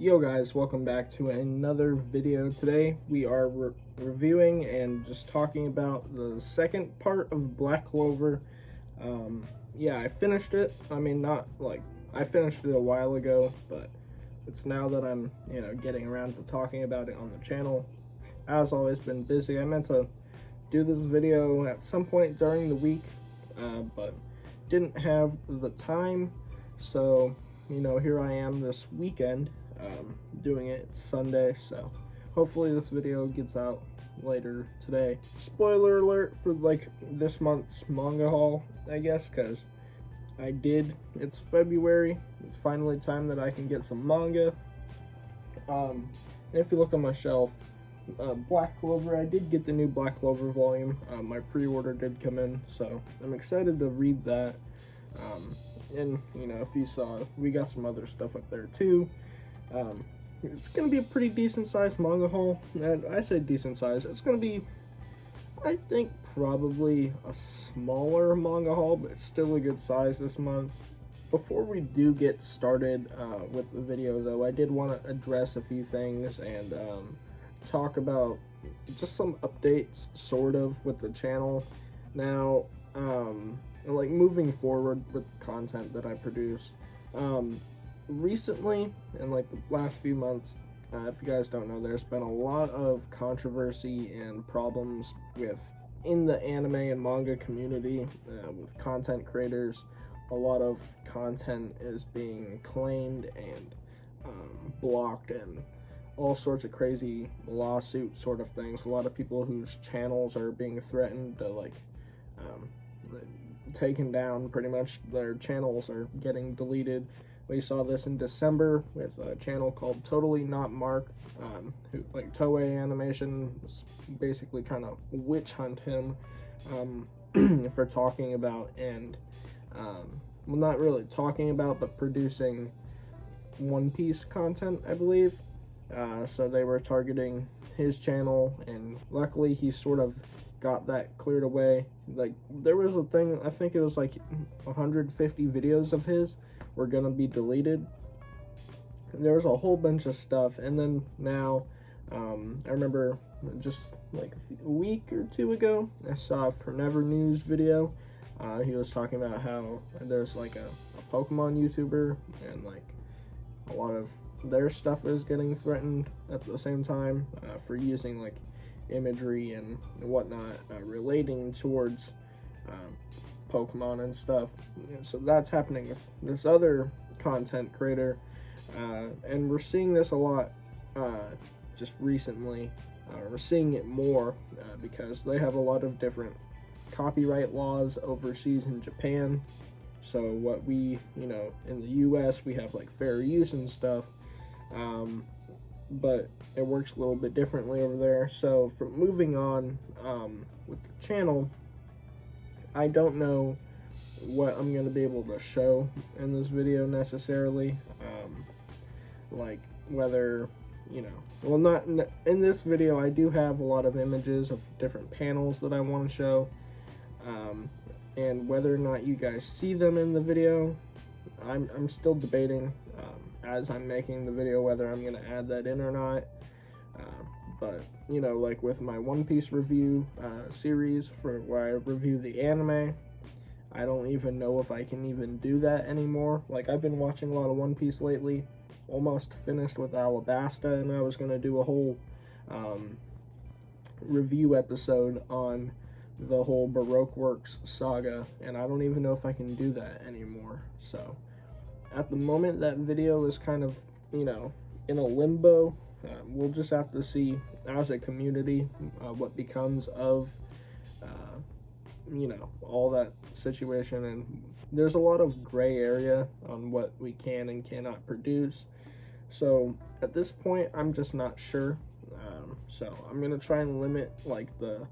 Yo guys, welcome back to another video. Today we are reviewing and just talking about the second part of Black Clover. Yeah, I finished it. I mean, not like I finished it a while ago, but it's now that I'm, getting around to talking about it on the channel. As always, been busy. I meant to do this video at some point during the week, but didn't have the time. So, here I am this weekend. Doing it Sunday, so hopefully this video gets out later today. Spoiler alert for like this month's manga haul, I guess, because it's February. It's finally time that I can get some manga. And if you look on my shelf, Black Clover, I did get the new Black Clover volume. My pre-order did come in, so I'm excited to read that. And if you saw, we got some other stuff up there too. It's going to be a pretty decent sized manga haul, and I say decent size, it's going to be, I think, probably a smaller manga haul, but it's still a good size this month. Before we do get started with the video though, I did want to address a few things and talk about just some updates sort of with the channel. Now, like moving forward with the content that I produce, recently, in like the last few months, if you guys don't know, there's been a lot of controversy and problems in the anime and manga community with content creators. A lot of content is being claimed and blocked and all sorts of crazy lawsuit sort of things. A lot of people whose channels are being threatened to like taken down. Pretty much their channels are getting deleted. We saw this in December with a channel called Totally Not Mark, who, like, Toei Animation was basically trying to witch hunt him for talking about and, well, not really talking about, but producing One Piece content, I believe. So they were targeting his channel, and luckily he sort of got that cleared away. Like, there was a thing, I think it was like 150 videos of his were gonna be deleted. There was a whole bunch of stuff, and then now, I remember just like a week or two ago, I saw a Forever News video. He was talking about how there's like a Pokemon YouTuber, and like a lot of their stuff is getting threatened at the same time for using like imagery and whatnot relating towards Pokemon and stuff. And so that's happening with this other content creator, and we're seeing this a lot just recently. We're seeing it more because they have a lot of different copyright laws overseas in Japan. So what we, in the US, we have like fair use and stuff, but it works a little bit differently over there. So from moving on with the channel, I don't know what I'm going to be able to show in this video necessarily, like whether, well, not in this video. I do have a lot of images of different panels that I want to show, and whether or not you guys see them in the video, I'm still debating as I'm making the video whether I'm going to add that in or not. But, like with my One Piece review series where I review the anime, I don't even know if I can even do that anymore. Like, I've been watching a lot of One Piece lately, almost finished with Alabasta, and I was going to do a whole review episode on the whole Baroque Works saga, and I don't even know if I can do that anymore. So, at the moment, that video is kind of, in a limbo. We'll just have to see as a community what becomes of, all that situation. And there's a lot of gray area on what we can and cannot produce. So at this point, I'm just not sure. So I'm going to try and limit like the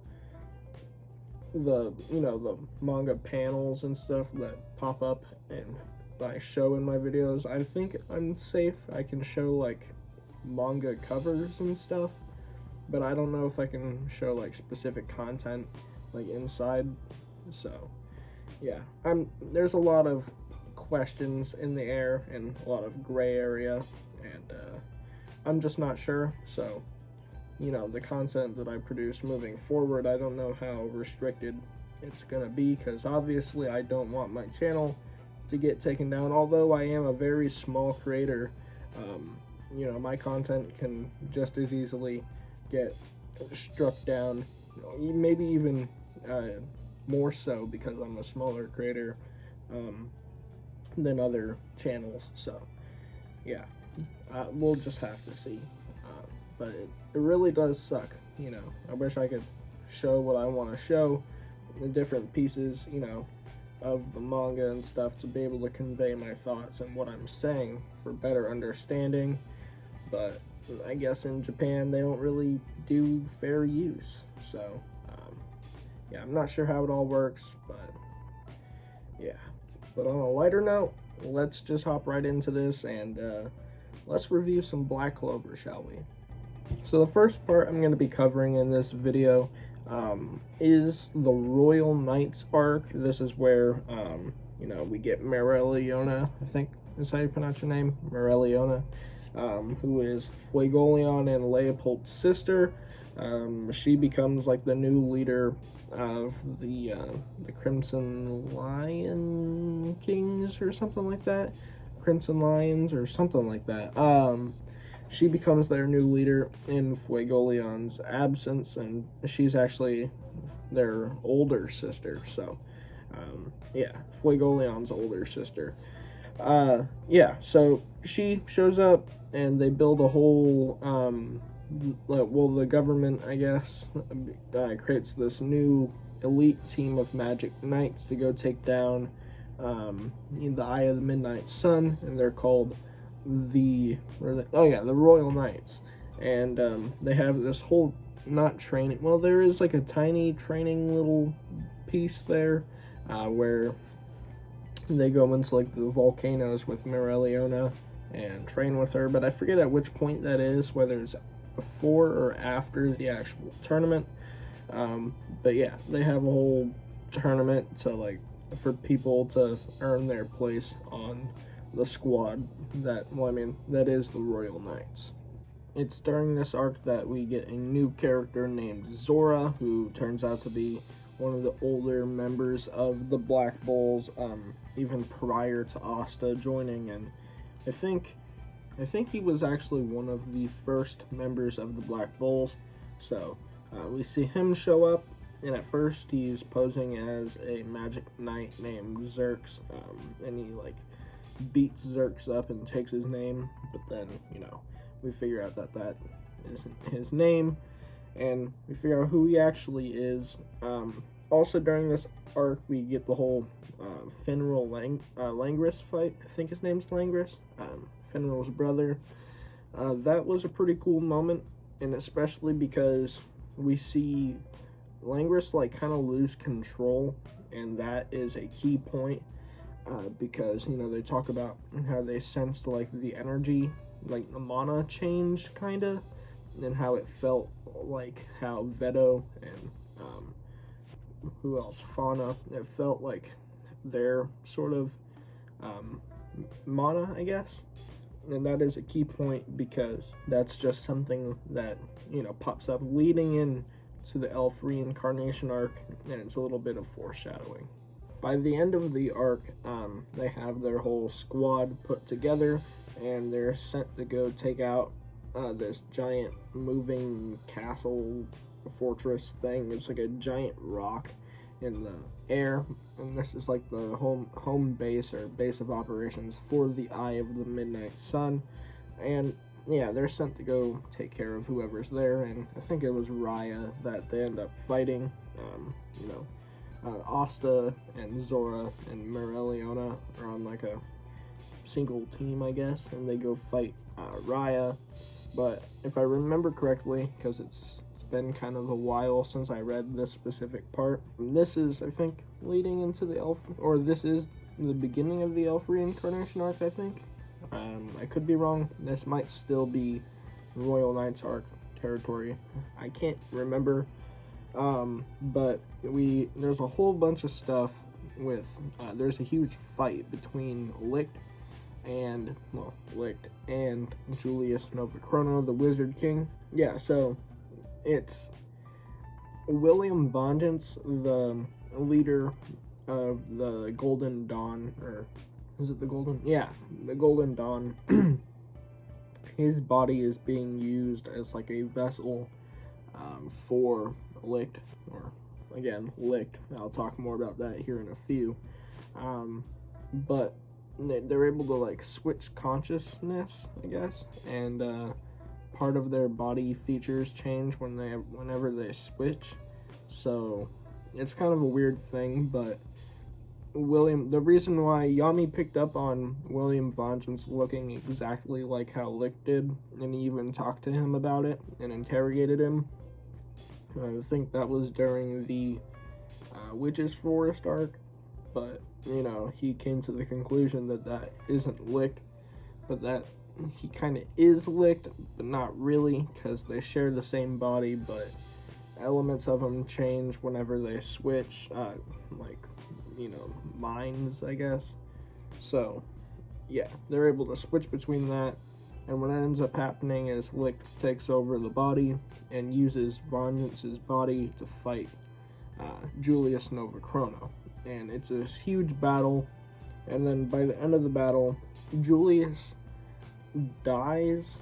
manga panels and stuff that pop up and I show in my videos. I think I'm safe. I can show like manga covers and stuff, but I don't know if I can show like specific content like inside. So yeah, there's a lot of questions in the air and a lot of gray area, and I'm just not sure. So, you know, the content that I produce moving forward, I don't know how restricted it's gonna be, because obviously I don't want my channel to get taken down. Although I am a very small creator, you know, my content can just as easily get struck down, maybe even more so, because I'm a smaller creator than other channels. So yeah, we'll just have to see. But it really does suck, you know. I wish I could show what I want to show, the different pieces, you know, of the manga and stuff, to be able to convey my thoughts and what I'm saying for better understanding. But I guess in Japan they don't really do fair use. So yeah, I'm not sure how it all works, but yeah. But on a lighter note, let's just hop right into this, and let's review some Black Clover, shall we? So the first part I'm going to be covering in this video is the Royal Knights arc. This is where, you know, we get Mereliona, I think is how you pronounce her name, Mereliona, who is Fuegoleon and Leopold's sister. She becomes like the new leader of the Crimson Lion Kings or something like that. Crimson Lions or something like that. She becomes their new leader in Fuegoleon's absence, and she's actually their older sister. So, yeah, Fuegoleon's older sister. Yeah, so she shows up, and they build a whole, well, the government, I guess, creates this new elite team of magic knights to go take down the Eye of the Midnight Sun, and they're called the Royal Knights. And they have this whole, not training, well, there is like a tiny training little piece there where they go into like the volcanoes with Mereliona and train with her, but I forget at which point that is, whether it's before or after the actual tournament. But yeah, they have a whole tournament to, like, for people to earn their place on the squad that, well, I mean, that is the Royal Knights. It's during this arc that we get a new character named Zora, who turns out to be one of the older members of the Black Bulls, even prior to Asta joining, and I think he was actually one of the first members of the Black Bulls. So we see him show up, and at first he's posing as a magic knight named Zerx, and he like beats Zerx up and takes his name, but then, you know, we figure out that that isn't his name, and we figure out who he actually is. Also during this arc, we get the whole Finral Langris fight. I think his name's Langris, Finral's brother. That was a pretty cool moment, and especially because we see Langris like kind of lose control, and that is a key point. Because, you know, they talk about how they sensed like the energy, like the mana change kinda, and how it felt like how Veto and who else, Fauna, it felt like their sort of mana, I guess. And that is a key point, because that's just something that, you know, pops up leading in to the Elf Reincarnation arc, and it's a little bit of foreshadowing. By the end of the arc, they have their whole squad put together, and they're sent to go take out this giant moving castle fortress thing. It's like a giant rock in the air, and this is like the home base or base of operations for the Eye of the Midnight Sun. And yeah, they're sent to go take care of whoever's there, and I think it was Raya that they end up fighting. You know, Asta and Zora and Mereliona are on like a single team, I guess, and they go fight Raya. But if I remember correctly, because it's been kind of a while since I read this specific part, this is, I think, leading into the Elf, or this is the beginning of the Elf Reincarnation arc, I think. I could be wrong. This might still be Royal Knights arc territory. I can't remember. But there's a whole bunch of stuff with, there's a huge fight between Licht and, well, licked, and Julius Novachrono, the Wizard King. Yeah, so it's William Vengeance, the leader of the Golden Dawn, or is it the Golden? Yeah, the Golden Dawn. His body is being used as like a vessel for licked, or again, licked. I'll talk more about that here in a few. But they're able to like switch consciousness, I guess, and part of their body features change whenever they switch. So it's kind of a weird thing, but the reason why Yami picked up on William Vengeance looking exactly like how Lick did, and he even talked to him about it and interrogated him, I think that was during the Witch's Forest arc, but, you know, he came to the conclusion that that isn't Licked, but that he kind of is Licked, but not really, because they share the same body, but elements of them change whenever they switch, like, you know, minds, I guess. So, yeah, they're able to switch between that, and what ends up happening is Lick takes over the body and uses Vengeance's body to fight Julius Novachrono. And it's a huge battle, and then by the end of the battle, Julius dies.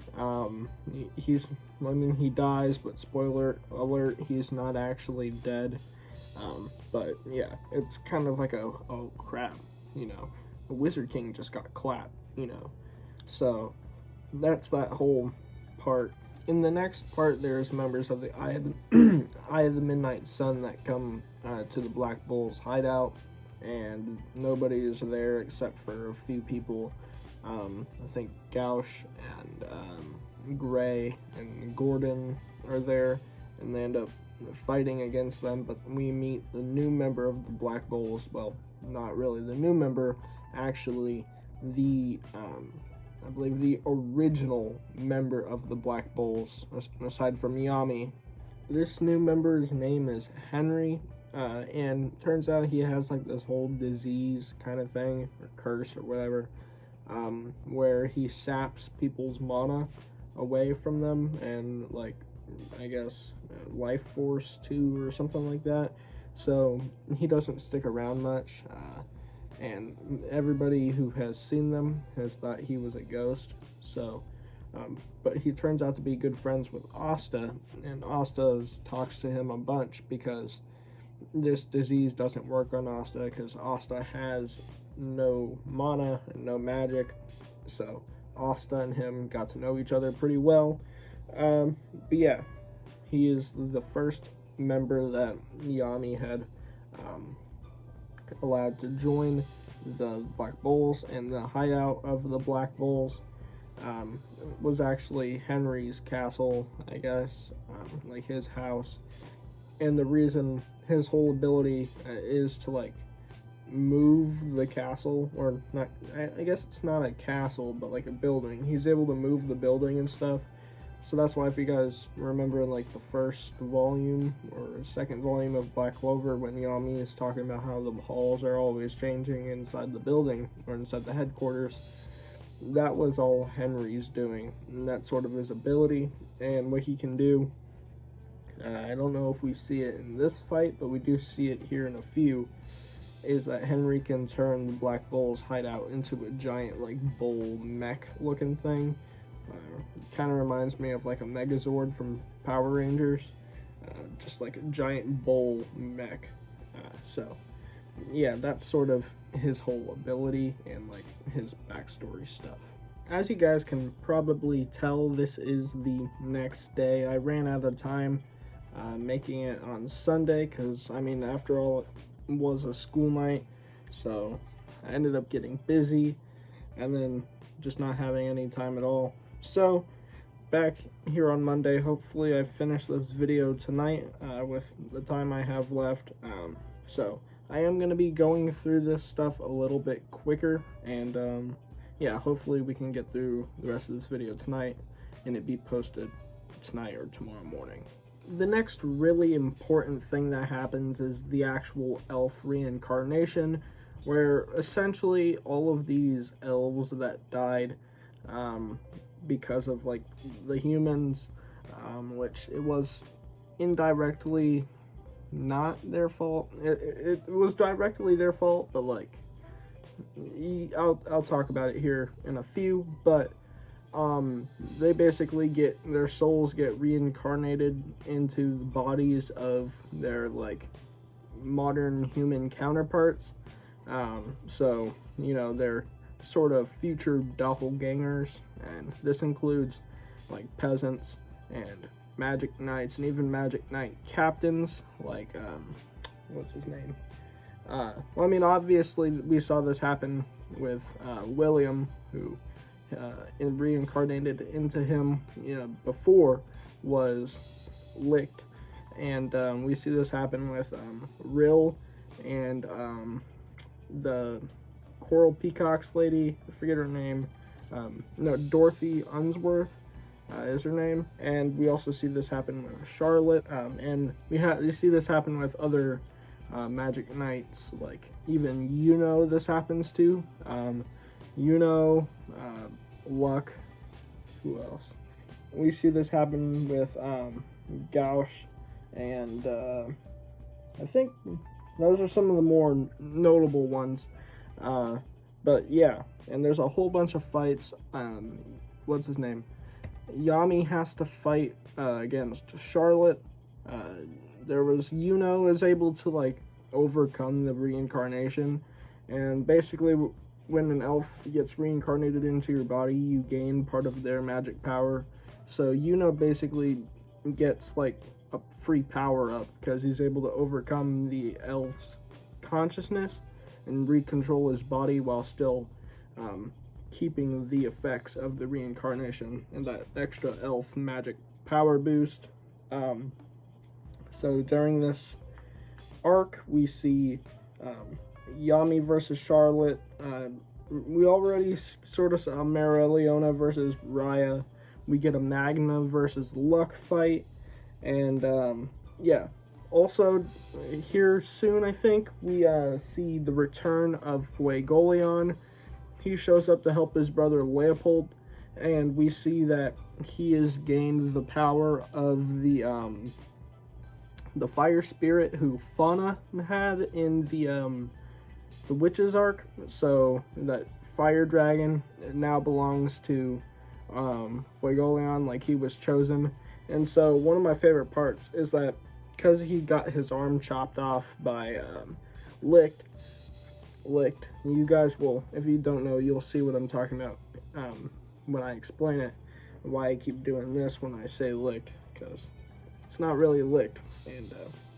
He dies, but spoiler alert, he's not actually dead. But yeah, it's kind of like oh crap, you know, the Wizard King just got clapped, you know. So that's that whole part. In the next part, there's members of the Eye of the Midnight Sun that come to the Black Bull's hideout, and nobody is there except for a few people. I think Gauche and Gray and Gordon are there, and they end up fighting against them, but we meet the new member of the Black Bulls. Well, not really the new member, actually the I believe the original member of the Black Bulls, aside from Yami. This new member's name is Henry, and turns out he has like this whole disease kind of thing, or curse or whatever, where he saps people's mana away from them, and like, I guess, life force too, or something like that. So he doesn't stick around much, and everybody who has seen them has thought he was a ghost. So, but he turns out to be good friends with Asta, and Asta talks to him a bunch because this disease doesn't work on Asta, because Asta has no mana and no magic. So Asta and him got to know each other pretty well. But yeah, he is the first member that Yami had allowed to join the Black Bulls, and the hideout of the Black Bulls was actually Henry's castle, I guess, like his house. And the reason his whole ability is to like move the castle, or not, I guess it's not a castle, but like a building. He's able to move the building and stuff. So that's why, if you guys remember in like the first volume or second volume of Black Clover, when Yami is talking about how the halls are always changing inside the building or inside the headquarters, that was all Henry's doing, and that's sort of his ability and what he can do. I don't know if we see it in this fight, but we do see it here in a few, is that Henry can turn the Black Bull's hideout into a giant like bull mech looking thing. Kind of reminds me of like a Megazord from Power Rangers, just like a giant bull mech. So yeah, that's sort of his whole ability and like his backstory stuff. As you guys can probably tell, this is the next day. I ran out of time making it on Sunday, because I mean, after all, it was a school night, so I ended up getting busy and then just not having any time at all. So back here on Monday, hopefully I finish this video tonight with the time I have left. So I am going to be going through this stuff a little bit quicker, and yeah, hopefully we can get through the rest of this video tonight and it be posted tonight or tomorrow morning. The next really important thing that happens is the actual elf reincarnation, where essentially all of these elves that died because of like the humans, which it was indirectly not their fault. It was directly their fault, but like I'll talk about it here in a few. But they basically get their souls get reincarnated into the bodies of their like modern human counterparts. So you know, they're sort of future doppelgangers, and this includes like peasants and magic knights and even magic knight captains like what's his name? Well, I mean, obviously we saw this happen with William, who reincarnated into him, you know, before was licked, and we see this happen with Rill and the Coral Peacocks lady. I forget her name. No, Dorothy Unsworth is her name, and we also see this happen with Charlotte, and you see this happen with other magic knights, like even this happens to. Luck. Who else? We see this happen with Gauche, and I think those are some of the more notable ones. But yeah, and there's a whole bunch of fights. What's his name? Yami has to fight against Charlotte. There was is able to like overcome the reincarnation, and basically when an elf gets reincarnated into your body, you gain part of their magic power. So basically gets like a free power up because he's able to overcome the elf's consciousness and recontrol his body while still keeping the effects of the reincarnation and that extra elf magic power boost. So during this arc, we see Yami versus Charlotte. We already sort of saw Mara Leona versus Raya. We get a Magna versus Luck fight, and yeah. Also, here soon, I think, we see the return of Fuegoleon. He shows up to help his brother Leopold, and we see that he has gained the power of the fire spirit who Fauna had in the witches arc. So that fire dragon now belongs to Fuegoleon, like he was chosen. And so one of my favorite parts is that because he got his arm chopped off by Licked. You guys will, if you don't know, you'll see what I'm talking about when I explain it. Why I keep doing this when I say Licked, because it's not really licked. And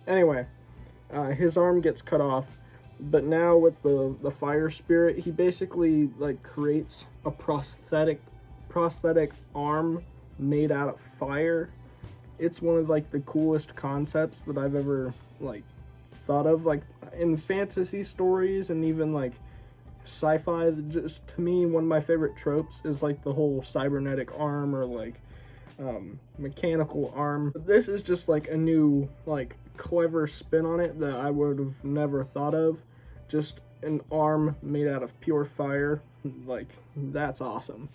anyway, his arm gets cut off, but now with the fire spirit, he basically like creates a prosthetic arm made out of fire. It's one of like the coolest concepts that I've ever like thought of, like in fantasy stories and even like sci-fi. Just to me, one of my favorite tropes is like the whole cybernetic arm or like mechanical arm. This is just like a new like clever spin on it that I would have never thought of. Just an arm made out of pure fire, like that's awesome.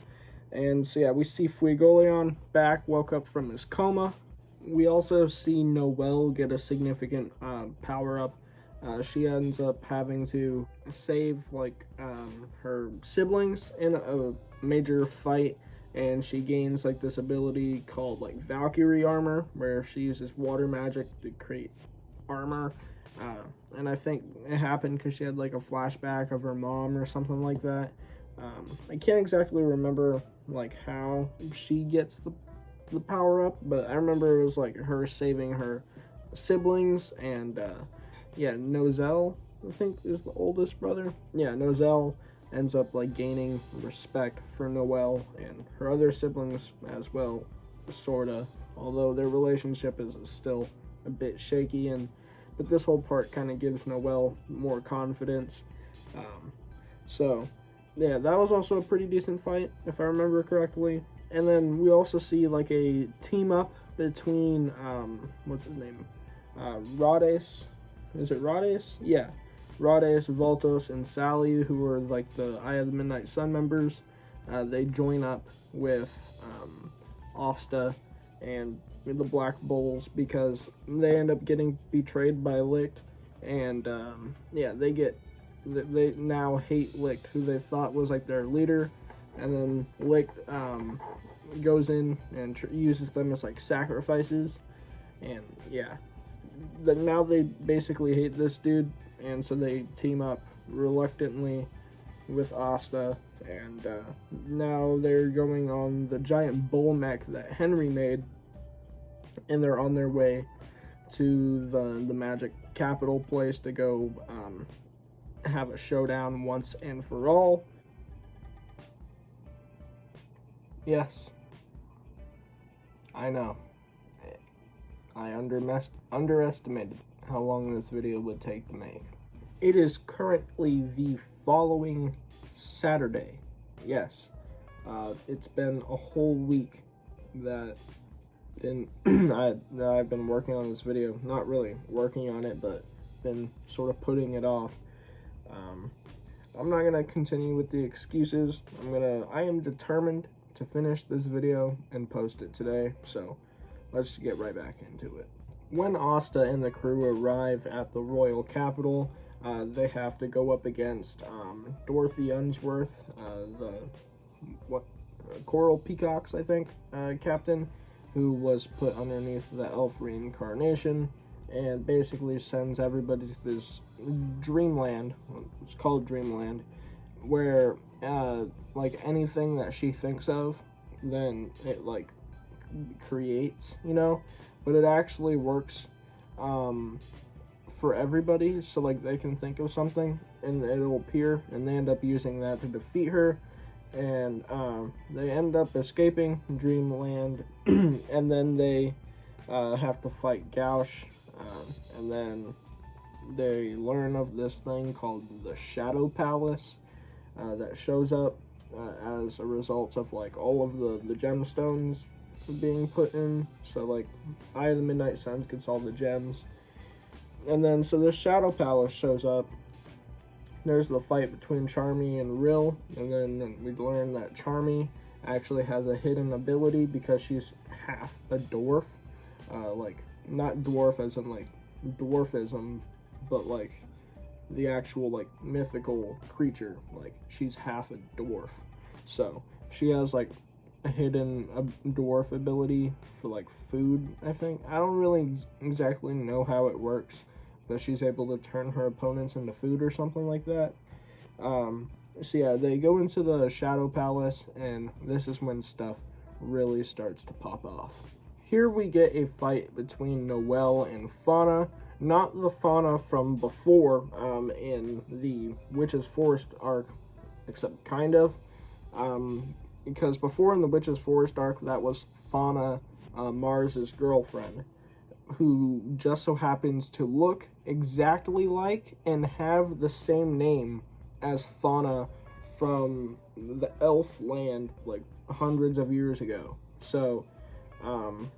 And so yeah, we see Fuegoleon back, woke up from his coma. We also see Noelle get a significant power up. She ends up having to save like her siblings in a major fight, and she gains like this ability called like Valkyrie armor, where she uses water magic to create armor. And I think it happened because she had like a flashback of her mom or something like that. I can't exactly remember like how she gets the power up, but I remember it was like her saving her siblings. And yeah, Nozel, I think, is the oldest brother. Yeah, Nozel ends up like gaining respect for Noelle and her other siblings as well, sorta, although their relationship is still a bit shaky. But this whole part kind of gives Noelle more confidence. So yeah, that was also a pretty decent fight, if I remember correctly. And then we also see like a team up between what's his name, Rhodes. Is it Rhodes? Yeah, Rades, Voltos, and Sally, who were like the Eye of the Midnight Sun members, they join up with Asta and the Black Bulls because they end up getting betrayed by Licht, and yeah, they now hate Licht, who they thought was like their leader, and then Licht goes in and uses them as like sacrifices, and yeah, now they basically hate this dude, and so they team up reluctantly with Asta, and now they're going on the giant bull mech that Henry made, and they're on their way to the magic capital place to go have a showdown once and for all. Yes, I know. I underestimated how long this video would take to make. It is currently the following Saturday. Yes, it's been a whole week that I've been working on this video. Not really working on it, but been sort of putting it off. I'm not gonna continue with the excuses. I am determined to finish this video and post it today, so let's get right back into it. When Asta and the crew arrive at the royal capital, they have to go up against Dorothy Unsworth, Coral Peacocks, I think, captain, who was put underneath the elf Reincarnation, and basically sends everybody to this dreamland. It's called Dreamland, where like anything that she thinks of, then it like creates, you know, but it actually works for everybody. So like they can think of something and it'll appear, and they end up using that to defeat her, and they end up escaping Dreamland and then they have to fight Gauche, and then they learn of this thing called the Shadow Palace that shows up as a result of like all of the gemstones being put in. So like Eye of the Midnight Suns gets all the gems, and then so this Shadow Palace shows up. There's the fight between Charmy and Rill, and then we learn that Charmy actually has a hidden ability because she's half a dwarf, like not dwarf as in like dwarfism, but like the actual like mythical creature. Like she's half a dwarf, so she has like a hidden dwarf ability for like food, I think. I don't really exactly know how it works, but she's able to turn her opponents into food or something like that. So yeah, they go into the Shadow Palace, and this is when stuff really starts to pop off. Here we get a fight between Noelle and Fauna. Not the Fauna from before in the Witch's Forest arc, except kind of. Because before in the Witch's Forest arc, that was Fauna, Mars's girlfriend, who just so happens to look exactly like and have the same name as Fauna from the elf land like hundreds of years ago. So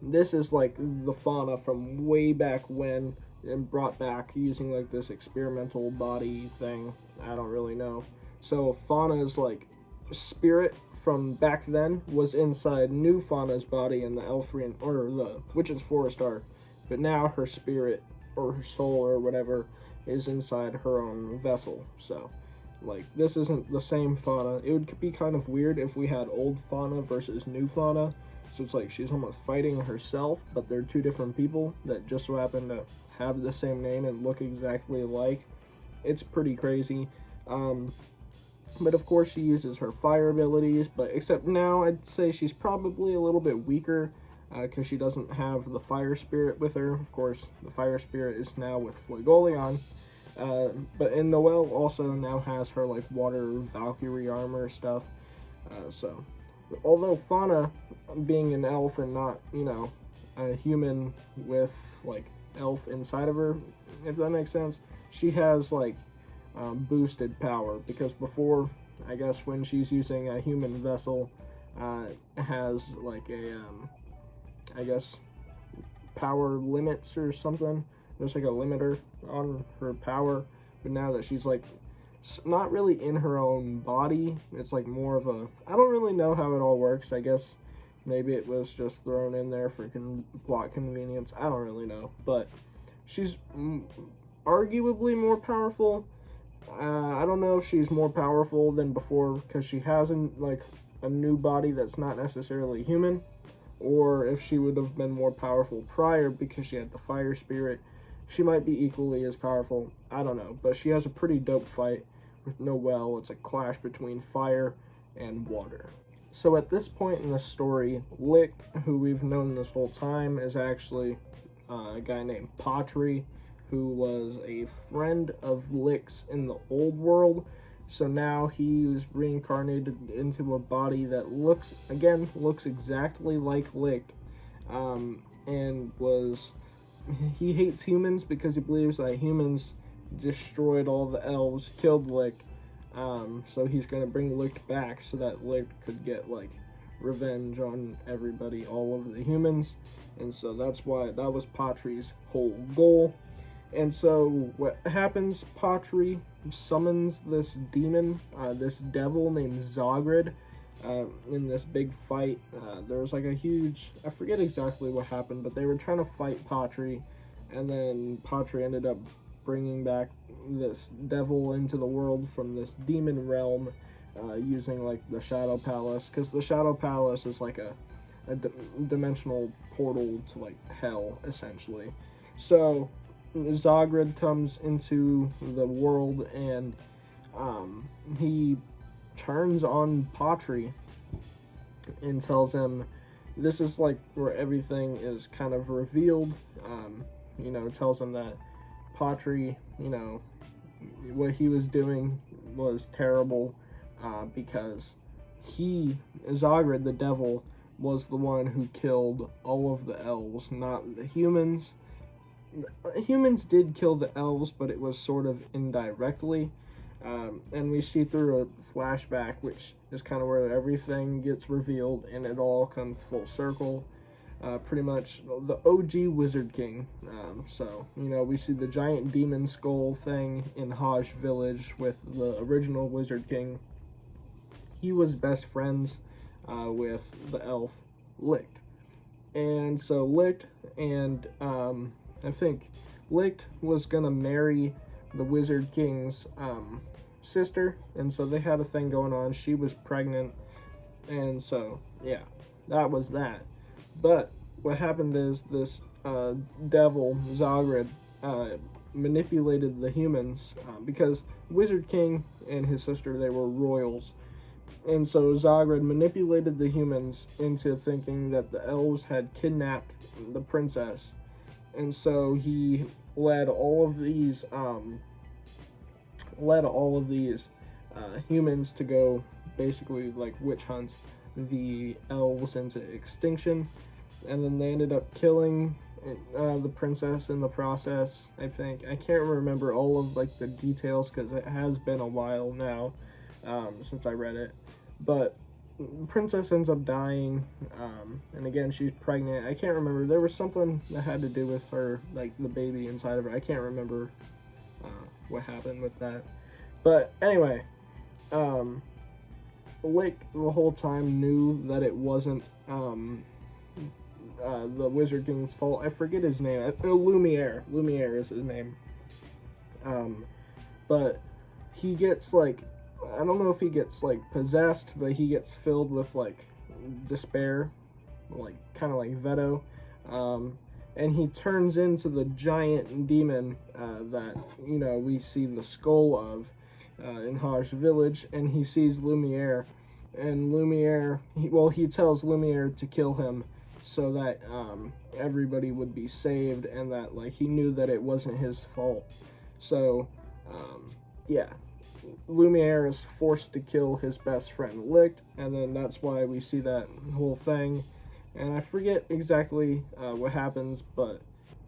this is like the Fauna from way back when, and brought back using like this experimental body thing. I don't really know. So Fauna's like spirit from back then was inside new Fauna's body in the Elfrian or the Witch's Forest arc, but now her spirit or her soul or whatever is inside her own vessel. So like this isn't the same Fauna. It would be kind of weird if we had old Fauna versus new Fauna. So it's like she's almost fighting herself, but they're two different people that just so happen to have the same name and look exactly alike. It's pretty crazy. But of course she uses her fire abilities, but except now I'd say she's probably a little bit weaker because she doesn't have the fire spirit with her. Of course, the fire spirit is now with Flagoleon. But Noelle also now has her like water Valkyrie armor stuff. So although Fauna, being an elf and not, you know, a human with like elf inside of her, if that makes sense, she has like boosted power, because before, I guess when she's using a human vessel, has like a I guess power limits or something. There's like a limiter on her power, but now that she's like not really in her own body, it's like more of a, I don't really know how it all works. I guess maybe it was just thrown in there for plot convenience. I don't really know, but she's arguably more powerful. I don't know if she's more powerful than before because she has a new body that's not necessarily human, or if she would have been more powerful prior because she had the fire spirit. She might be equally as powerful. I don't know, but she has a pretty dope fight with no well. It's a clash between fire and water. So at this point in the story, Lick, who we've known this whole time, is actually a guy named Patri, who was a friend of Lick's in the old world. So now he was reincarnated into a body that looks exactly like Lick, and he hates humans because he believes that humans destroyed all the elves, killed Lick. So he's gonna bring Lick back so that Lick could get like revenge on everybody, all of the humans. And so that was Patri's whole goal. And so what happens, Patri summons this demon, this devil named Zogrid, in this big fight. There was like a huge, I forget exactly what happened, but they were trying to fight Patri, and then Patri ended up bringing back this devil into the world from this demon realm, using like the Shadow Palace, because the Shadow Palace is like a dimensional portal to like hell, essentially. So Zogrid comes into the world, and he turns on Patri and tells him, this is like where everything is kind of revealed. Tells him that Patri, what he was doing was terrible, because Zogrid, the devil, was the one who killed all of the elves, not the humans. Humans did kill the elves, but it was sort of indirectly. And we see through a flashback, which is kind of where everything gets revealed and it all comes full circle. Pretty much the OG Wizard King. We see the giant demon skull thing in Hajj Village with the original Wizard King. He was best friends with the elf Licht. And so Licht and I think Licht was gonna marry the Wizard King's sister, and so they had a thing going on. She was pregnant, and so yeah, that was that. But what happened is this devil Zogrid manipulated the humans, because Wizard King and his sister, they were royals, and so Zogrid manipulated the humans into thinking that the elves had kidnapped the princess. And so he led all of these humans to go basically like witch hunt the elves into extinction, and then they ended up killing the princess in the process. I think I can't remember all of like the details because it has been a while now since I read it, but the princess ends up dying, and again, she's pregnant. I can't remember. There was something that had to do with her, like the baby inside of her. I can't remember what happened with that. But anyway, Lick the whole time knew that it wasn't the Wizard King's fault. I forget his name. Lumiere. Lumiere is his name. But he gets like, I don't know if he gets like possessed, but he gets filled with like despair, like kind of like Veto, and he turns into the giant demon that we see the skull of in Hajj Village, and he sees Lumiere, and Lumiere, he tells Lumiere to kill him so that everybody would be saved, and that like he knew that it wasn't his fault. So yeah, Lumiere is forced to kill his best friend Licht, and then that's why we see that whole thing. And I forget exactly what happens, but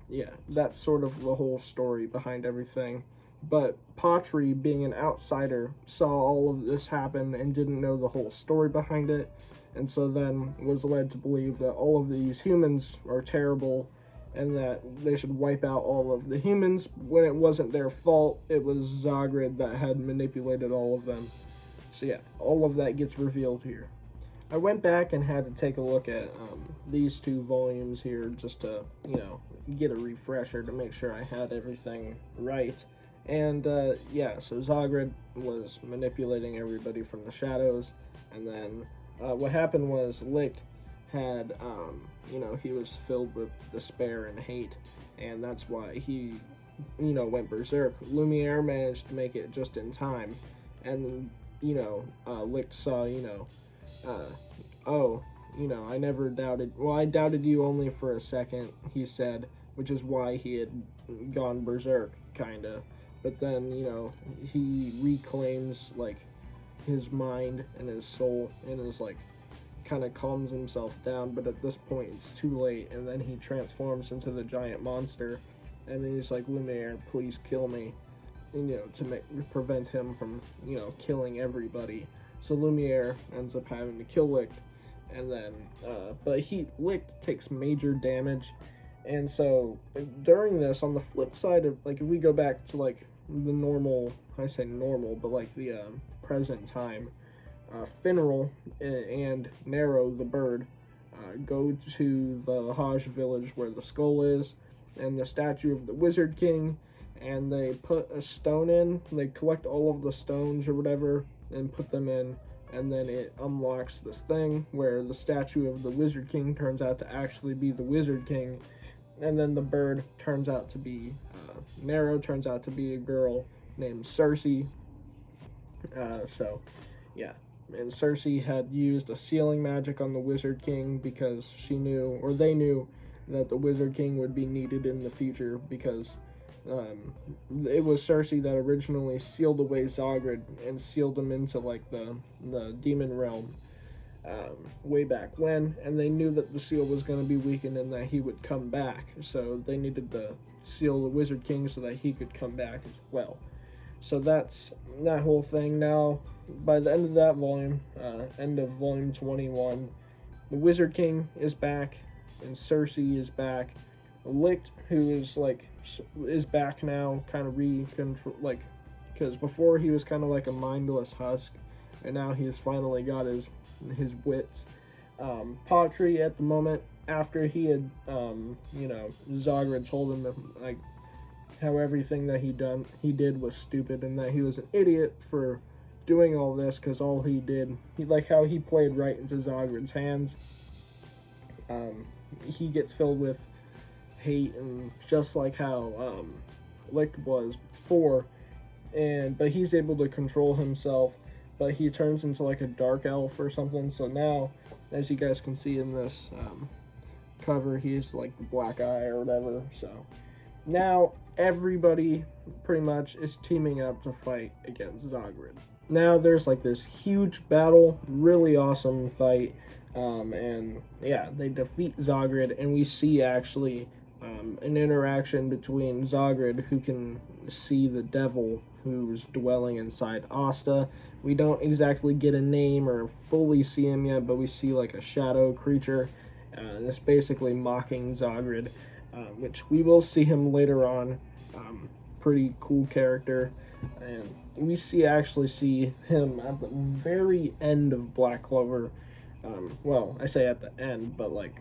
yeah, that's sort of the whole story behind everything. But Patri, being an outsider, saw all of this happen and didn't know the whole story behind it, and so then was led to believe that all of these humans are terrible and that they should wipe out all of the humans when it wasn't their fault. It was Zogrid that had manipulated all of them. So yeah, all of that gets revealed here. I went back and had to take a look at these 2 volumes here just to, get a refresher to make sure I had everything right. And yeah, so Zogrid was manipulating everybody from the shadows, and then what happened was Licht had, he was filled with despair and hate, and that's why he, went berserk. Lumiere managed to make it just in time, and, Licht saw, I never doubted, well, I doubted you only for a second, he said, which is why he had gone berserk, kinda. But then, he reclaims, like, his mind and his soul, and is, like, kind of calms himself down, but at this point it's too late, and then he transforms into the giant monster, and then he's like, Lumiere, please kill me, to prevent him from, killing everybody. So Lumiere ends up having to kill Licht, and then, but Licht takes major damage, and so during this, on the flip side of, like, if we go back to, like, the normal, I say normal, but, like, the present time, Finral and Narrow the bird go to the Hajj village where the skull is, and the statue of the Wizard King, and they put a stone in, they collect all of the stones or whatever, and put them in, and then it unlocks this thing where the statue of the Wizard King turns out to actually be the Wizard King, and then the bird turns out to be, Narrow turns out to be a girl named Cersei. So, yeah. And Cersei had used a sealing magic on the Wizard King because she knew, or they knew, that the Wizard King would be needed in the future, because it was Cersei that originally sealed away Zogrid and sealed him into, like, the demon realm way back when, and they knew that the seal was going to be weakened and that he would come back, so they needed to seal the Wizard King so that he could come back as well. So that's that whole thing. Now, by the end of that volume, end of volume 21, the Wizard King is back, and Cersei is back. Licht, who is back now, kind of because before he was kind of like a mindless husk, and now he's finally got his wits. Patri at the moment, after he had, Zogrid told him that, like, how everything that he did was stupid, and that he was an idiot for doing all this, because all he did, how he played right into Zogrid's hands. He gets filled with hate, and just like how Licht was before, but he's able to control himself, but he turns into like a dark elf or something. So now, as you guys can see in this cover, he's like the black eye or whatever. So now everybody pretty much is teaming up to fight against Zogrid. Now there's like this huge battle, really awesome fight, and yeah, they defeat Zogrid, and we see actually an interaction between Zogrid, who can see the devil who's dwelling inside Asta. We don't exactly get a name or fully see him yet, but we see like a shadow creature, and it's basically mocking Zogrid, which we will see him later on. Pretty cool character, and we actually see him at the very end of Black Clover. Well, I say at the end, but like,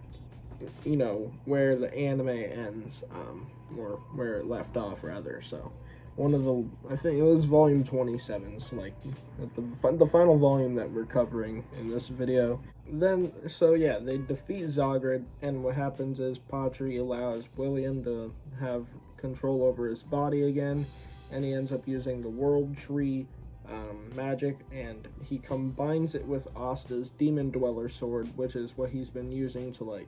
where the anime ends, or where it left off rather. So I think it was volume 27, so like at the final volume that we're covering in this video. Then, so yeah, they defeat Zogrid, and what happens is Patri allows William to have control over his body again, and he ends up using the World Tree magic, and he combines it with Asta's Demon Dweller sword, which is what he's been using to like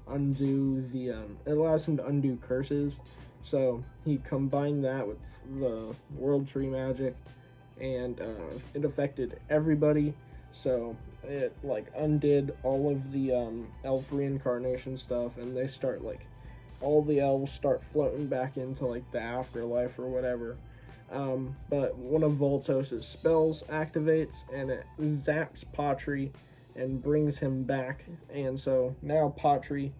undo the it allows him to undo curses. So he combined that with the World Tree magic, and it affected everybody. So it like undid all of the elf reincarnation stuff, and they start like, all the elves start floating back into like the afterlife or whatever. But one of Voltos's spells activates, and it zaps Patri and brings him back. And so now Patri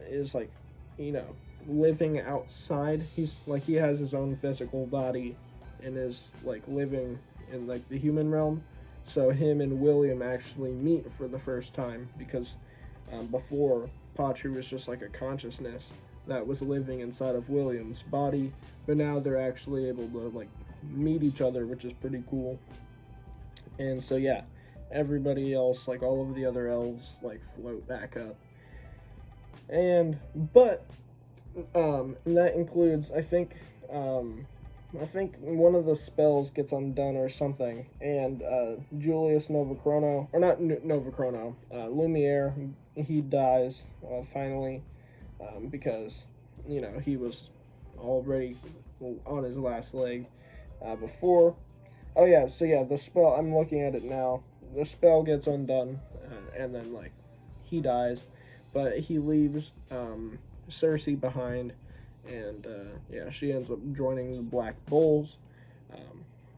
is like you know, living outside. He's like, he has his own physical body and is like living in like the human realm. So him and William actually meet for the first time, because before, Patru was just like a consciousness that was living inside of William's body, but now they're actually able to like meet each other, which is pretty cool. And so yeah, everybody else, like all of the other elves, like float back up. And that includes, I think one of the spells gets undone or something, and Julius Novachrono, or not Novachrono, Lumiere, he dies finally, because, you know, he was already on his last leg before. Oh yeah, so yeah, the spell, I'm looking at it now, the spell gets undone, and then, like, he dies, but he leaves Cersei behind, and yeah, she ends up joining the Black Bulls.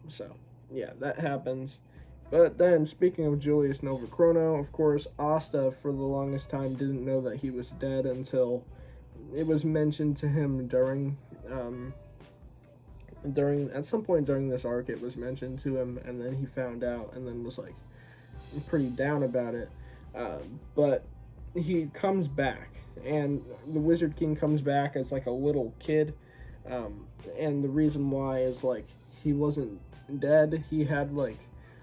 So yeah, that happens. But then, speaking of Julius Novachrono, of course, Asta for the longest time didn't know that he was dead until it was mentioned to him during at some point during this arc. It was mentioned to him, and then he found out, and then was like pretty down about it. But he comes back, and the Wizard King comes back as like a little kid, and the reason why is like he wasn't dead. He had like,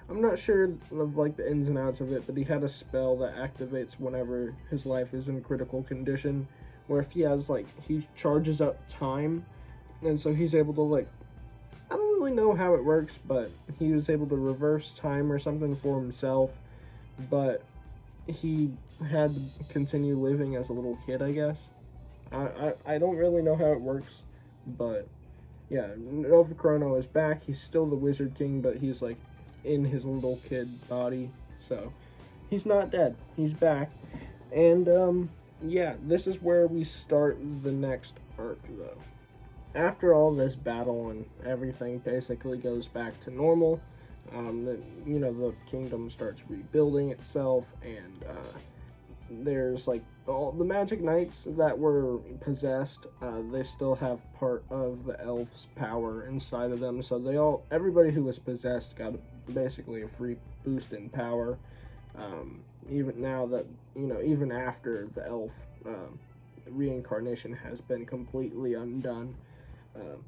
I'm not sure of like the ins and outs of it, but he had a spell that activates whenever his life is in critical condition, where if he has like, he charges up time, and so he's able to like, I don't really know how it works, but he was able to reverse time or something for himself, but he had to continue living as a little kid, I guess. I don't really know how it works, but yeah, Novachrono is back. He's still the Wizard King, but he's like in his little kid body, so he's not dead. He's back, and yeah, this is where we start the next arc, though. After all this battle and everything basically goes back to normal, you know, the kingdom starts rebuilding itself, and there's like all the magic knights that were possessed, they still have part of the elf's power inside of them, so everybody who was possessed got basically a free boost in power, even now that, you know, even after the elf reincarnation has been completely undone.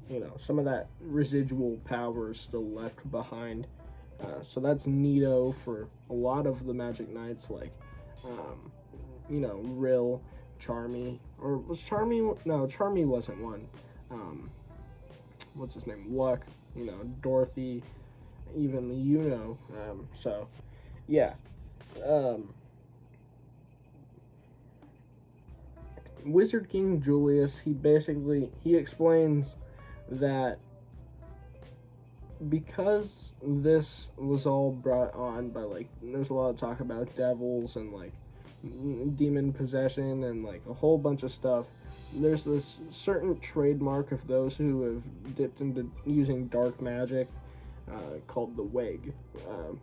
You know, some of that residual power is still left behind. So that's neato for a lot of the Magic Knights, like, you know, Rill, Charmy, or was Charmy, no, Charmy wasn't one. What's his name? Luck, you know, Dorothy, even Yuno. So, yeah. Wizard King Julius, he explains that because this was all brought on by, like, there's a lot of talk about devils and like demon possession and like a whole bunch of stuff. There's this certain trademark of those who have dipped into using dark magic, called the Weg,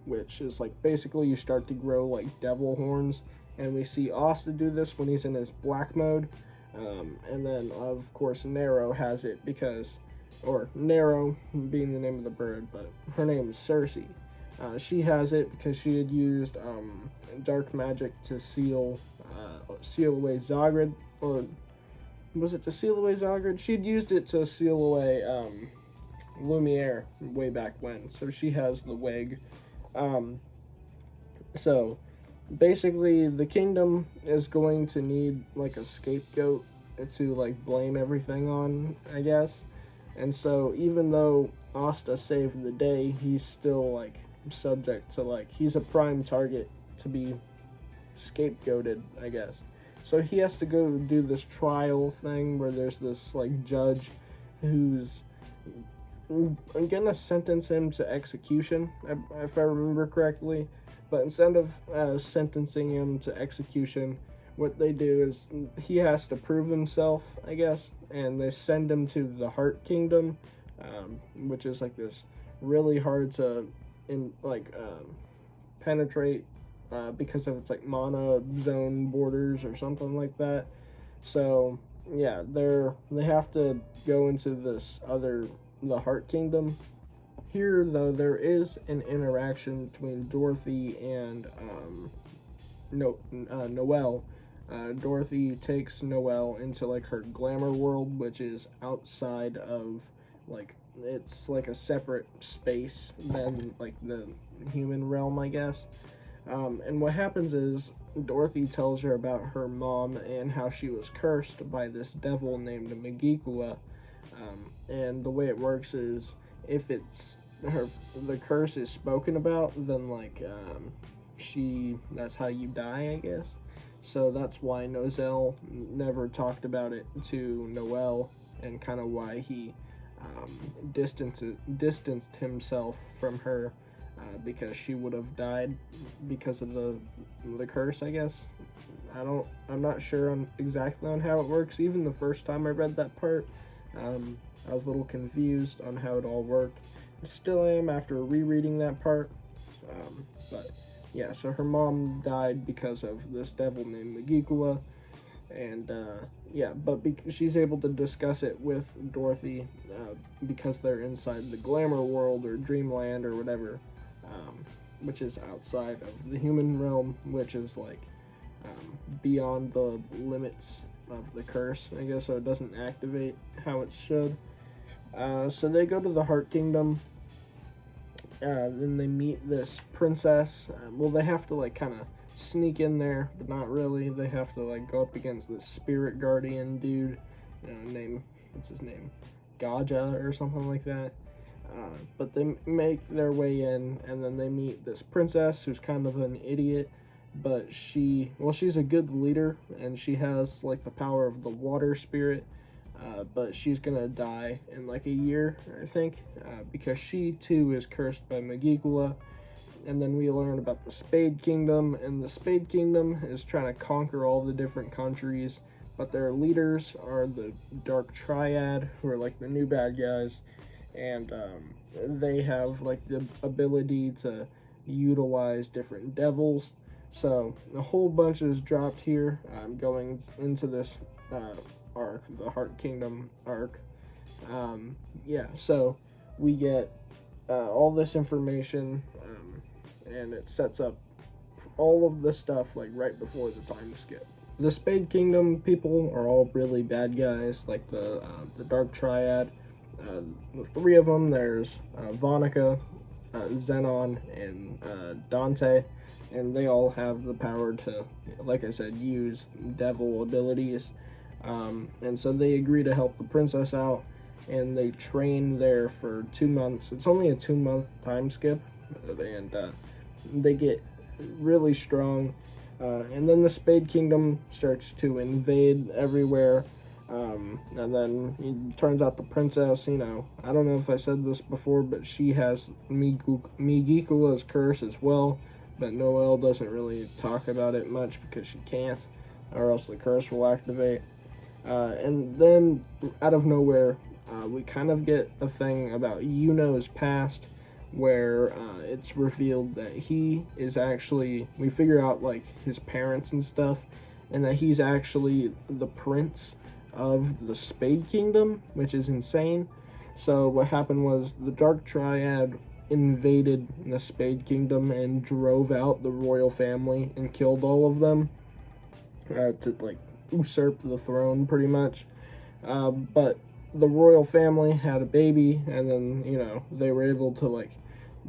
which is like basically you start to grow like devil horns. And we see Asta do this when he's in his black mode. And then, of course, Nero has it because, or Nero being the name of the bird, but her name is Cersei. She has it because she had used dark magic to seal away Zagrid, or was it to seal away Zagrid? She'd used it to seal away Lumiere way back when, so she has the Weg. So basically, the kingdom is going to need like a scapegoat to like blame everything on, I guess. And so even though Asta saved the day, he's still like subject to, like, he's a prime target to be scapegoated, I guess. So he has to go do this trial thing where there's this like judge who's gonna sentence him to execution, if I remember correctly. But instead of sentencing him to execution, what they do is he has to prove himself, I guess, and they send him to the Heart Kingdom, which is like this really hard to penetrate because of its like mana zone borders or something like that. So yeah, they have to go into the Heart Kingdom. Here, though, there is an interaction between Dorothy and Noelle. Dorothy takes Noelle into like her glamour world, which is outside of like it's like a separate space than like the human realm, I guess. And what happens is Dorothy tells her about her mom and how she was cursed by this devil named Magicula. And the way it works is if it's the curse is spoken about, then like that's how you die, I guess. So that's why Nozel never talked about it to Noelle, and kind of why he distanced himself from her, because she would have died because of the curse, I guess. I'm not sure on exactly on how it works. Even the first time I read that part, I was a little confused on how it all worked. I still am after rereading that part. But yeah, so her mom died because of this devil named Magicula, and yeah, but she's able to discuss it with Dorothy because they're inside the glamour world or dreamland or whatever, which is outside of the human realm, which is like beyond the limits of the curse, I guess, so it doesn't activate how it should. So they go to the Heart Kingdom. Then they meet this princess. Well, they have to like kind of sneak in there, but not really. They have to like go up against this spirit guardian dude, what's his name, Gaja or something like that. But they make their way in, and then they meet this princess who's kind of an idiot, but she's a good leader, and she has like the power of the water spirit. But she's gonna die in like a year, I think, because she too is cursed by Magicula. And then we learn about the Spade Kingdom, and the Spade Kingdom is trying to conquer all the different countries, but their leaders are the Dark Triad, who are like the new bad guys, and they have like the ability to utilize different devils. So a whole bunch is dropped here. I'm going into this arc, the Heart Kingdom arc. Yeah, so we get all this information, and it sets up all of the stuff like right before the time skip. The Spade Kingdom people are all really bad guys, like the Dark Triad. The three of them, there's Vonica, Xenon, and Dante, and they all have the power to, like I said, use devil abilities. And so they agree to help the princess out, and they train there for 2 months. It's only a 2-month time skip, and they get really strong. And then the Spade Kingdom starts to invade everywhere. And then it turns out the princess, I don't know if I said this before, but she has Magicula's curse as well. But Noelle doesn't really talk about it much because she can't, or else the curse will activate. And then, out of nowhere, we kind of get a thing about Yuno's past, where it's revealed that he is actually, we figure out like his parents and stuff, and that he's actually the prince of the Spade Kingdom, which is insane. So what happened was the Dark Triad invaded the Spade Kingdom and drove out the royal family and killed all of them, to like usurp the throne pretty much. But the royal family had a baby, and then they were able to like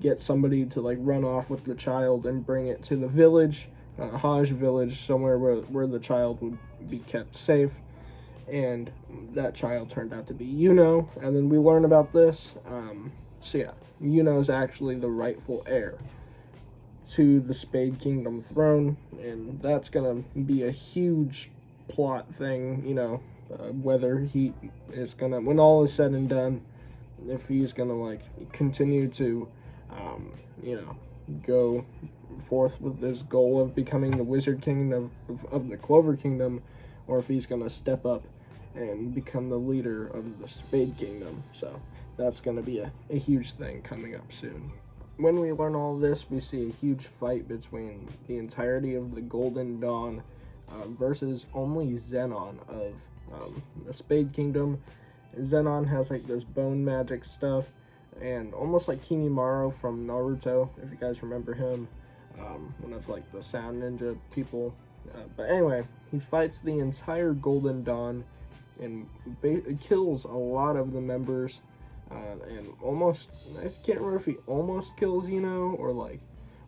get somebody to like run off with the child and bring it to the village, Hajj village, somewhere where the child would be kept safe. And that child turned out to be Yuno, and then we learn about this. So yeah, Yuno is actually the rightful heir to the Spade Kingdom throne, and that's gonna be a huge plot thing, whether he is gonna, when all is said and done, if he's gonna like continue to go forth with this goal of becoming the Wizard King of the Clover Kingdom, or if he's gonna step up and become the leader of the Spade Kingdom. So that's gonna be a huge thing coming up soon. When we learn all this, we see a huge fight between the entirety of the Golden Dawn, versus only Zenon of the Spade Kingdom. Zenon has like this bone magic stuff, and almost like Kimimaro from Naruto, if you guys remember him, one of like the sound ninja people. But anyway, he fights the entire Golden Dawn and kills a lot of the members, and almost, I can't remember if he almost kills or like,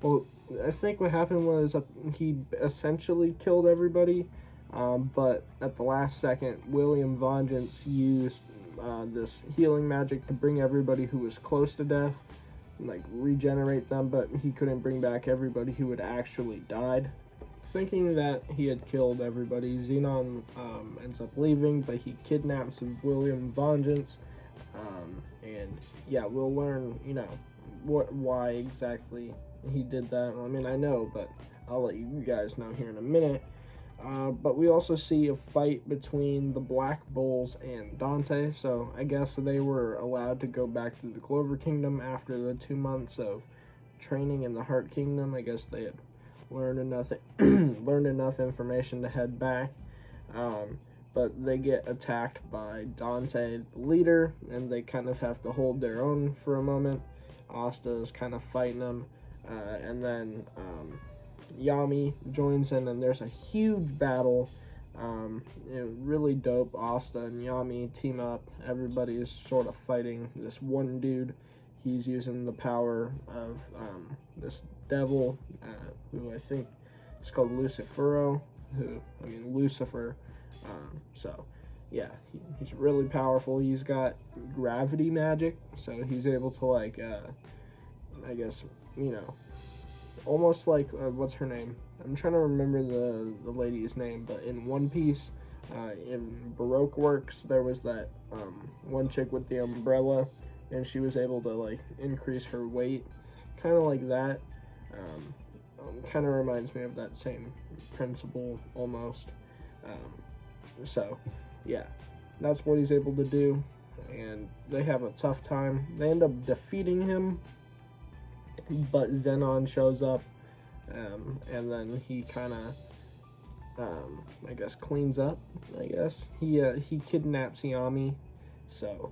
well, I think what happened was he essentially killed everybody, but at the last second, William Vengeance used this healing magic to bring everybody who was close to death, like regenerate them, but he couldn't bring back everybody who had actually died. Thinking that he had killed everybody, Zenon ends up leaving, but he kidnaps William Vengeance, and yeah, we'll learn, why exactly he did that. I mean, I know, but I'll let you guys know here in a minute. But we also see a fight between the Black Bulls and Dante, so I guess they were allowed to go back to the Clover Kingdom after the 2 months of training in the Heart Kingdom. I guess they had learned enough information to head back, but they get attacked by Dante, the leader, and they kind of have to hold their own for a moment. Asta is kind of fighting them, and then Yami joins in, and there's a huge battle. Really dope. Asta and Yami team up. Everybody's sort of fighting this one dude. He's using the power of this devil, who I think is called Lucifero, Lucifer. So, yeah, he's really powerful. He's got gravity magic, so he's able to, like, I guess, almost like, what's her name? I'm trying to remember the lady's name, but in One Piece, in Baroque works, there was that one chick with the umbrella, and she was able to, like, increase her weight, kind of like that. Kind of reminds me of that same principle, almost. So, yeah, that's what he's able to do, and they have a tough time. They end up defeating him, but Zenon shows up, and then he kind of, I guess, cleans up, I guess. He kidnaps Yami, so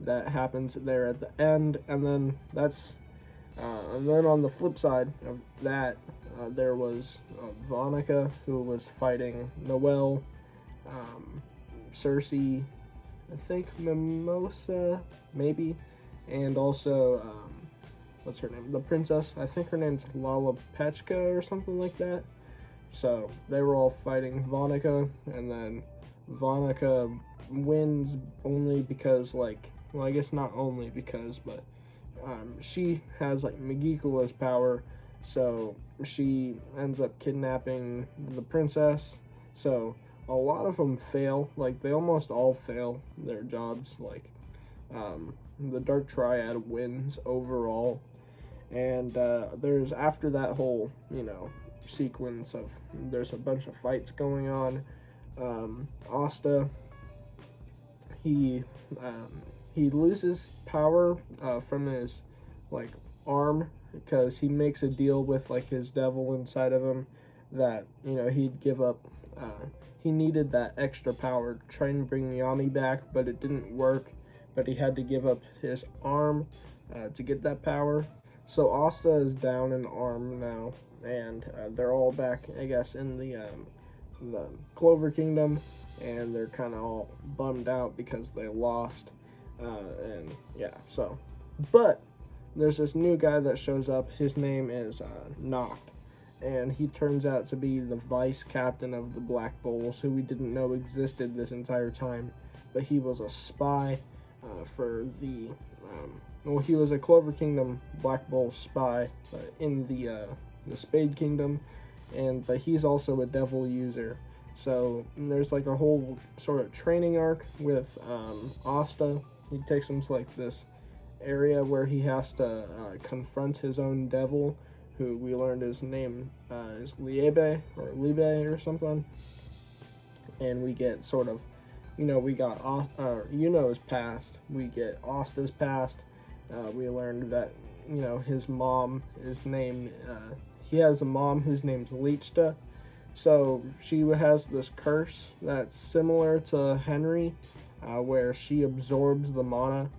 that happens there at the end, and then and then on the flip side of that, there was Vonica, who was fighting Noelle, Cersei, I think Mimosa, maybe, and also, what's her name? The princess. I think her name's Lala Pechka or something like that. So they were all fighting Vonica, and then Vonica wins only because, like, well, I guess not only because, but she has, like, Megikua's power, so she ends up kidnapping the princess. So a lot of them fail, like, they almost all fail their jobs. Like, the Dark Triad wins overall, and there's, after that whole, sequence of, there's a bunch of fights going on. Asta, he loses power from his, like, arm, because he makes a deal with, like, his devil inside of him that, he'd give up. He needed that extra power to try and bring Yami back, but it didn't work. But he had to give up his arm to get that power. So Asta is down an arm now, and they're all back, I guess, in the Clover Kingdom, and they're kind of all bummed out because they lost. And yeah, so, but there's this new guy that shows up. His name is Noct, and he turns out to be the vice captain of the Black Bulls, who we didn't know existed this entire time, but he was a spy for the, well, he was a Clover Kingdom Black Bull spy in the Spade Kingdom, but he's also a devil user. So there's, like, a whole sort of training arc with Asta. He takes him to, like, this area where he has to confront his own devil, who we learned his name is Liebe or something. And we get sort of, we got his past. We get Asta's past. We learned that, his mom is named, he has a mom whose name's Lichta. So she has this curse that's similar to Henry, where she absorbs the mana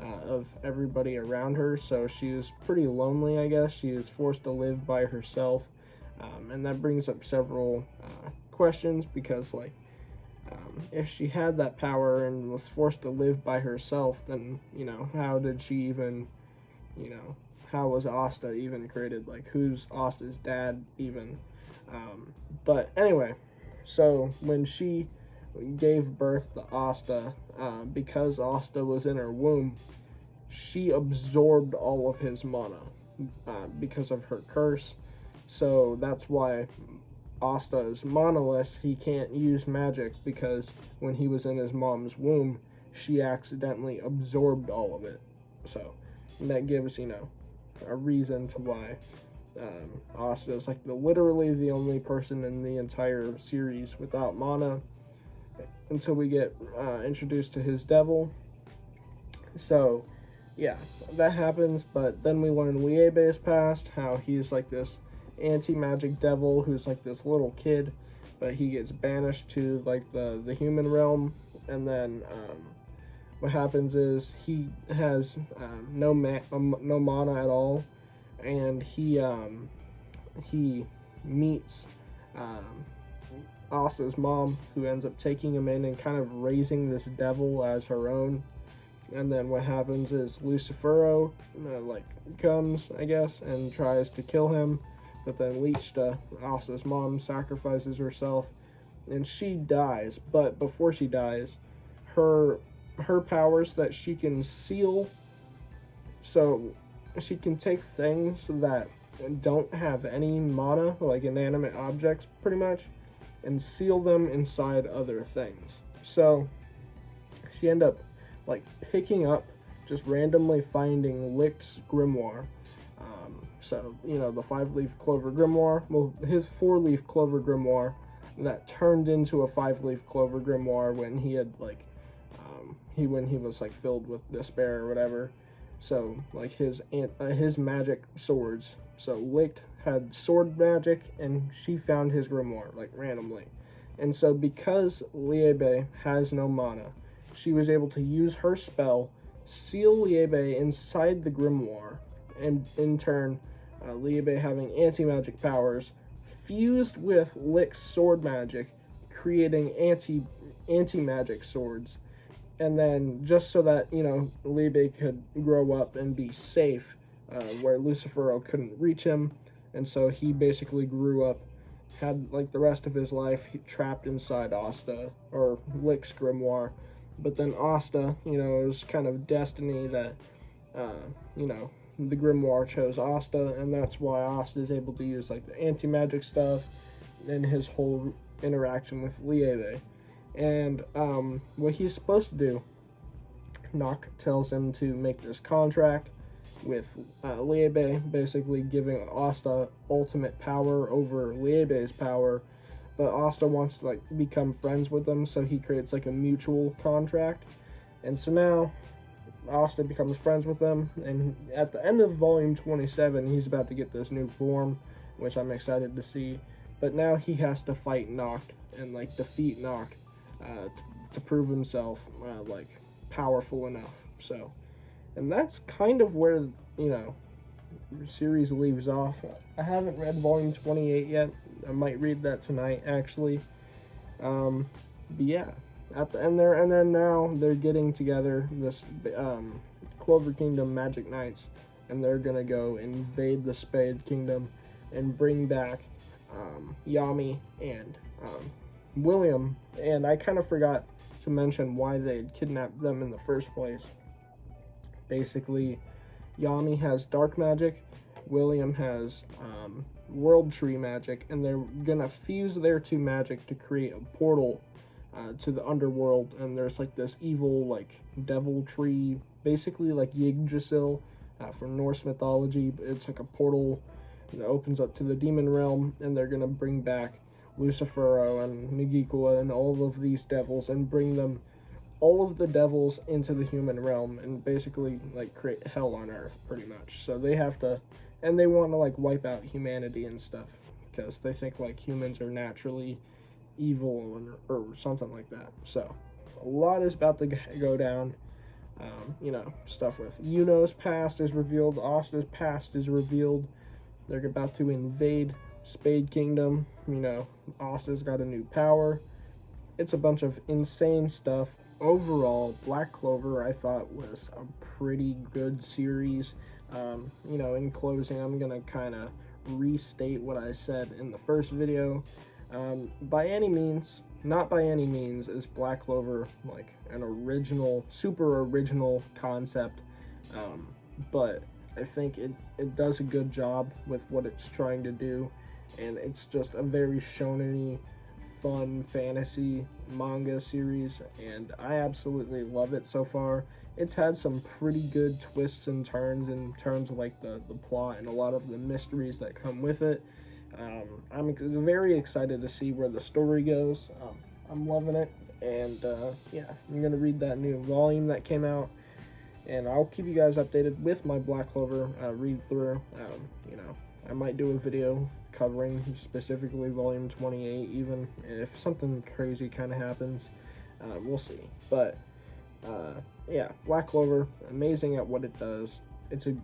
of everybody around her. So she is pretty lonely, I guess. She is forced to live by herself, and that brings up several questions because, like, if she had that power and was forced to live by herself, then, how did she even, how was Asta even created? Like, who's Asta's dad even? But anyway, so when she gave birth to Asta, because Asta was in her womb, she absorbed all of his mana because of her curse. So that's why Asta is manaless. He can't use magic because when he was in his mom's womb, she accidentally absorbed all of it. So that gives, a reason to why Asta is like literally the only person in the entire series without mana until we get introduced to his devil. So yeah, that happens, but then we learn Liebe's past, how he's like this anti-magic devil who's like this little kid, but he gets banished to like the human realm, and then what happens is he has no mana at all, and he meets Asta's mom, who ends up taking him in and kind of raising this devil as her own. And then what happens is Lucifero comes, I guess, and tries to kill him, but then Lichta, Asta's mom, sacrifices herself, and she dies. But before she dies, her powers that she can seal, so she can take things that don't have any mana, like inanimate objects pretty much, and seal them inside other things. So she ended up picking up, just randomly finding Licht's grimoire. So, the 5-leaf clover grimoire, well, his 4-leaf clover grimoire that turned into a 5-leaf clover grimoire when he had when he was filled with despair or whatever. So his magic swords. So Licht had sword magic, and she found his grimoire randomly. And so because Liebe has no mana, she was able to use her spell, seal Liebe inside the grimoire, and in turn, Liebe having anti-magic powers, fused with Licht's sword magic, creating anti-magic swords. And then just so that, Liebe could grow up and be safe, where Lucifero couldn't reach him, and so he basically grew up, had the rest of his life trapped inside Asta, or Licht's grimoire. But then Asta, it was kind of destiny that, the grimoire chose Asta, and that's why Asta is able to use the anti-magic stuff and his whole interaction with Liebe. And what he's supposed to do, Noct tells him to make this contract with Liebe, basically giving Asta ultimate power over Liebe's power. But Asta wants to become friends with them, so he creates a mutual contract. And so now Asta becomes friends with them, and at the end of volume 27, he's about to get this new form, which I'm excited to see. But now he has to fight Noct and defeat Noct to prove himself powerful enough. So, and that's kind of where the series leaves off. I haven't read volume 28 yet. I might read that tonight, actually. But yeah, at the end there, and then now they're getting together, this Clover Kingdom Magic Knights, and they're gonna go invade the Spade Kingdom and bring back Yami and William. And I kind of forgot to mention why they had kidnapped them in the first place. Basically, Yami has dark magic, William has world tree magic, and they're gonna fuse their two magic to create a portal to the underworld. And there's this evil devil tree, basically Yggdrasil from Norse mythology. It's a portal that opens up to the demon realm, and they're gonna bring back Lucifero and Nagikula and all of these devils, and bring them, all of the devils, into the human realm, and basically create hell on earth pretty much. So they have to, and they want to wipe out humanity and stuff, because they think like humans are naturally evil or something like that. So a lot is about to go down. You know, stuff with Yuno's past is revealed, Asta's past is revealed. They're about to invade Spade Kingdom. You know, Asta's got a new power. It's a bunch of insane stuff. Overall, Black Clover I thought was a pretty good series. You know, in closing, I'm gonna kind of restate what I said in the first video. By any means, not by any means is Black Clover like an original, super original concept, but I think it does a good job with what it's trying to do, and it's just a very shonen-y, fun fantasy manga series, and I absolutely love it so far. It's had some pretty good twists and turns in terms of like the plot and a lot of the mysteries that come with it. I'm very excited to see where the story goes. I'm loving it, and yeah, I'm gonna read that new volume that came out, and I'll keep you guys updated with my Black Clover read through. You know, I might do a video covering specifically volume 28, even if something crazy kind of happens. We'll see. But yeah, Black Clover, amazing at what it does. It's a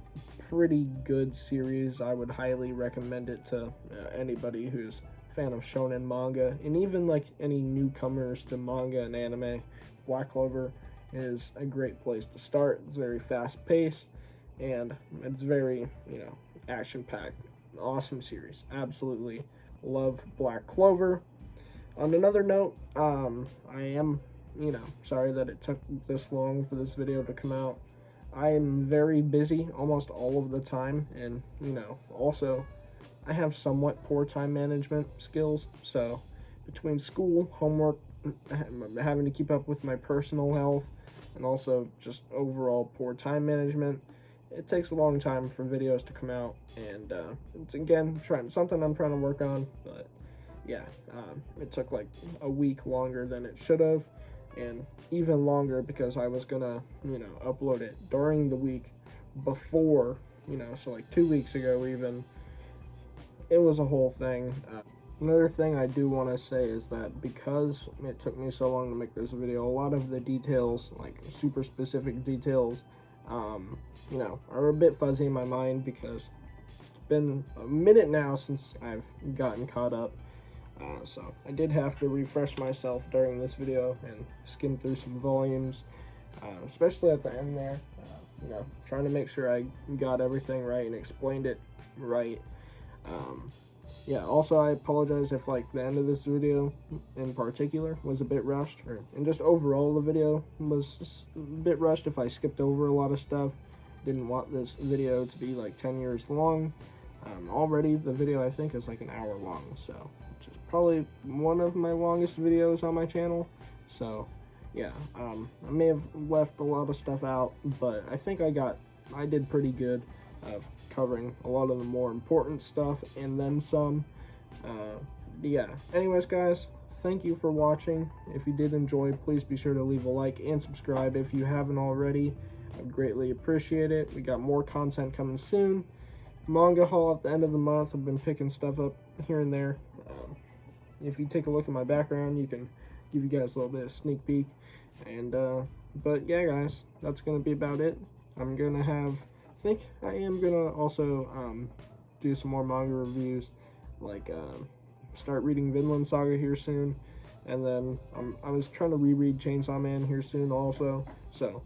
pretty good series. I would highly recommend it to anybody who's a fan of shonen manga, and even like any newcomers to manga and anime. Black Clover is a great place to start. It's very fast paced, and it's very, you know, action packed. Awesome series. Absolutely love Black Clover. On another note, I am, you know, sorry that it took this long for this video to come out. I am very busy almost all of the time, and, you know, also I have somewhat poor time management skills, so between school, homework, having to keep up with my personal health, and also just overall poor time management, it takes a long time for videos to come out, and it's again something I'm trying to work on. But yeah, it took like a week longer than it should have, and even longer because I was gonna, you know, upload it during the week before, you know, so like 2 weeks ago even. It was a whole thing. Another thing I do want to say is that because it took me so long to make this video, a lot of the details, like super specific details, you know, are a bit fuzzy in my mind because it's been a minute now since I've gotten caught up. So I did have to refresh myself during this video and skim through some volumes, especially at the end there, you know, trying to make sure I got everything right and explained it right. Yeah, also I apologize if like the end of this video in particular was a bit rushed, and just overall the video was a bit rushed if I skipped over a lot of stuff. Didn't want this video to be like 10 years long. Already the video I think is like an hour long, so which is probably one of my longest videos on my channel. So yeah, I may have left a lot of stuff out, but I think I did pretty good of covering a lot of the more important stuff and then some. Yeah, anyways guys, thank you for watching. If you did enjoy, please be sure to leave a like and subscribe if you haven't already. I'd greatly appreciate it. We got more content coming soon. Manga haul at the end of the month. I've been picking stuff up here and there. If you take a look at my background, you can give you guys a little bit of sneak peek. And but yeah guys, that's gonna be about it. I'm gonna have, I think I am gonna also do some more manga reviews, like start reading Vinland Saga here soon, and then I was trying to reread Chainsaw Man here soon also, so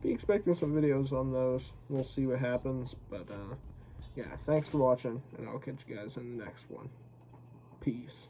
be expecting some videos on those. We'll see what happens, but yeah, thanks for watching, and I'll catch you guys in the next one. Peace.